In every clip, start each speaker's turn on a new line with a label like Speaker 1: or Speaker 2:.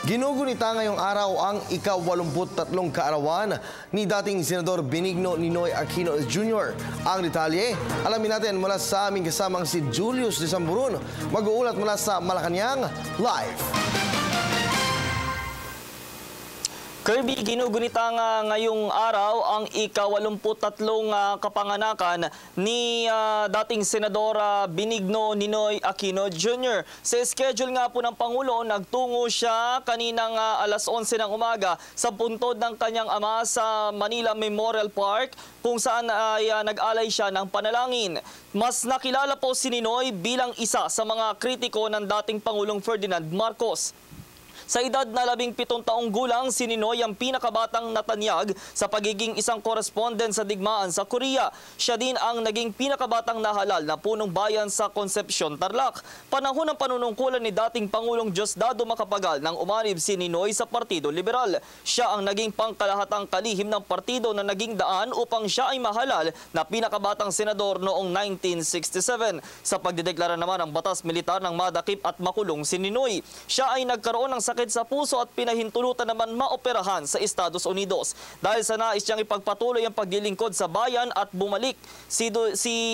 Speaker 1: Ginugunita ngayong araw ang ika-83 kaarawan ni dating Senador Benigno Ninoy Aquino Jr. Ang detalye, alamin natin mula sa aming kasamang si Julius Desamburon. Mag-uulat mula sa Malacanang, live.
Speaker 2: Kirby, ginugunita nga ngayong araw ang ika-83 kapanganakan ni dating Senador Benigno Ninoy Aquino Jr. Sa schedule nga po ng Pangulo, nagtungo siya kaninang alas 11 ng umaga sa puntod ng kanyang ama sa Manila Memorial Park kung saan ay nag-alay siya ng panalangin. Mas nakilala po si Ninoy bilang isa sa mga kritiko ng dating Pangulong Ferdinand Marcos. Sa edad na 17 taong gulang, si Ninoy ang pinakabatang natanyag sa pagiging isang korespondent sa digmaan sa Korea. Siya din ang naging pinakabatang nahalal na punong bayan sa Concepcion, Tarlac. Panahon ng panunungkulan ni dating Pangulong Diosdado Macapagal nang umanib si Ninoy sa Partido Liberal. Siya ang naging pangkalahatang kalihim ng partido na naging daan upang siya ay mahalal na pinakabatang senador noong 1967. Sa pagdedeklara naman ng batas militar ng madakip at makulong si Ninoy. Siya ay nagkaroon ng sakit sa puso at pinahintulutan naman maoperahan sa Estados Unidos. Dahil sa nais niyang ipagpatuloy ang paglilingkod sa bayan at bumalik si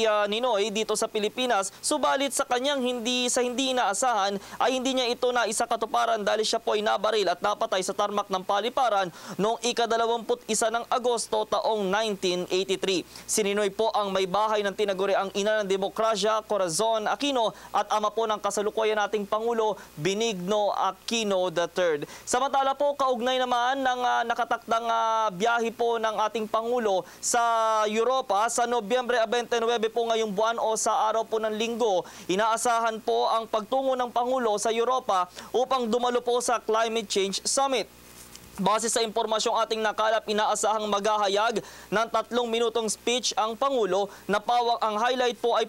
Speaker 2: Ninoy dito sa Pilipinas, subalit sa kanyang hindi inaasahan ay hindi niya ito na isa katuparan dahil siya po ay nabaril at napatay sa tarmac ng paliparan noong ika-21 ng Agosto taong 1983. Si Ninoy po ang may bahay ng tinaguriang ina ng demokrasya, Corazon Aquino, at ama po ng kasalukuyan nating Pangulo, Benigno Aquino III. Samantala po, kaugnay naman ng nakatakdang biyahe po ng ating Pangulo sa Europa sa Nobyembre 29 po ngayong buwan o sa araw po ng Linggo. Inaasahan po ang pagtungo ng Pangulo sa Europa upang dumalo po sa Climate Change Summit. Base sa impormasyong ating nakalap, inaasahang maghahayag ng 3 minutong speech ang Pangulo na pawang ang highlight po ay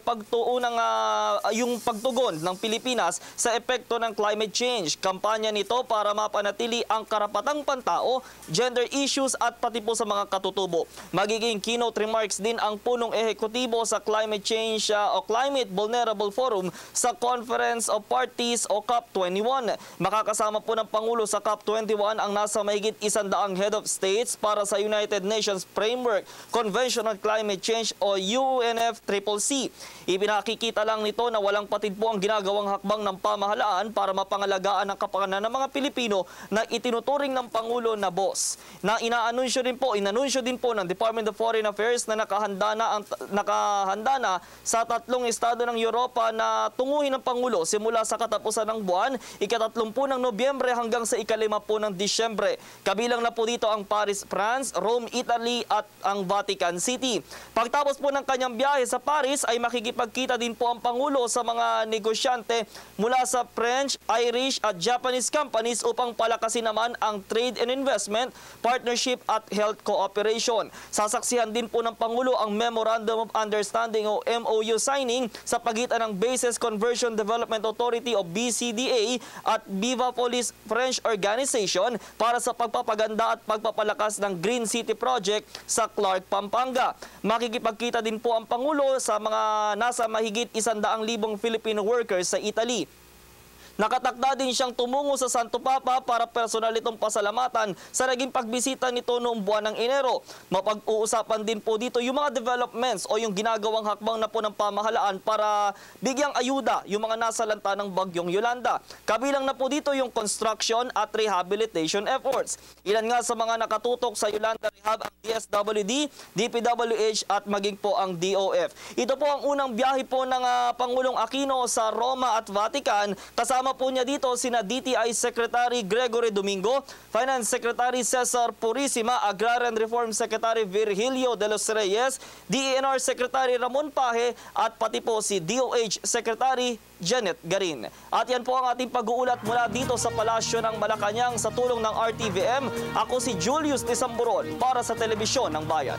Speaker 2: yung pagtugon ng Pilipinas sa epekto ng climate change. Kampanya nito para mapanatili ang karapatang pantao, gender issues at pati po sa mga katutubo. Magiging keynote remarks din ang punong ehekutibo sa Climate Change o Climate Vulnerable Forum sa Conference of Parties o COP21. Makakasama po ng Pangulo sa COP21 ang nasa mahigit 100 head of states para sa United Nations Framework Convention on Climate Change o UNFCCC. Ipinakikita lang nito na walang patid po ang ginagawang hakbang ng pamahalaan para mapangalagaan ang kapakanan ng mga Pilipino na itinuturing ng Pangulo na boss. Na inanunsyo din po ng Department of Foreign Affairs na nakahanda na sa 3 estado ng Europa na tunguhin ng Pangulo simula sa katapusan ng buwan, ika-30 ng Nobyembre hanggang sa ika-5 po ng Disyembre. Kabilang na po dito ang Paris, France, Rome, Italy at ang Vatican City. Pagtapos po ng kanyang biyahe sa Paris ay makikipagkita din po ang Pangulo sa mga negosyante mula sa French, Irish at Japanese companies upang palakasin naman ang trade and investment, partnership at health cooperation. Sasaksihan din po ng Pangulo ang Memorandum of Understanding o MOU signing sa pagitan ng Bases Conversion Development Authority o BCDA at Viva Police French Organization para sa pagpapaganda at pagpapalakas ng Green City Project sa Clark, Pampanga. Makikipagkita din po ang Pangulo sa mga nasa mahigit 100,000 Filipino workers sa Italy. Nakatakda din siyang tumungo sa Santo Papa para personal itong pasalamatan sa naging pagbisita nito noong buwan ng Enero. Mapag-uusapan din po dito yung mga developments o yung ginagawang hakbang na po ng pamahalaan para bigyang ayuda yung mga nasalanta ng bagyong Yolanda. Kabilang na po dito yung construction at rehabilitation efforts. Ilan nga sa mga nakatutok sa Yolanda Rehab ang DSWD, DPWH at maging po ang DOF. Ito po ang unang biyahe po ng Pangulong Aquino sa Roma at Vatican. Kasama po niya dito sina DTI Secretary Gregory Domingo, Finance Secretary Cesar Purisima, Agrarian Reform Secretary Virgilio de los Reyes, DENR Secretary Ramon Paje at pati po si DOH Secretary Janet Garin. At yan po ang ating pag-uulat mula dito sa Palasyo ng Malacanang sa tulong ng RTVM. Ako si Julius Desamburon para sa Telebisyon ng Bayan.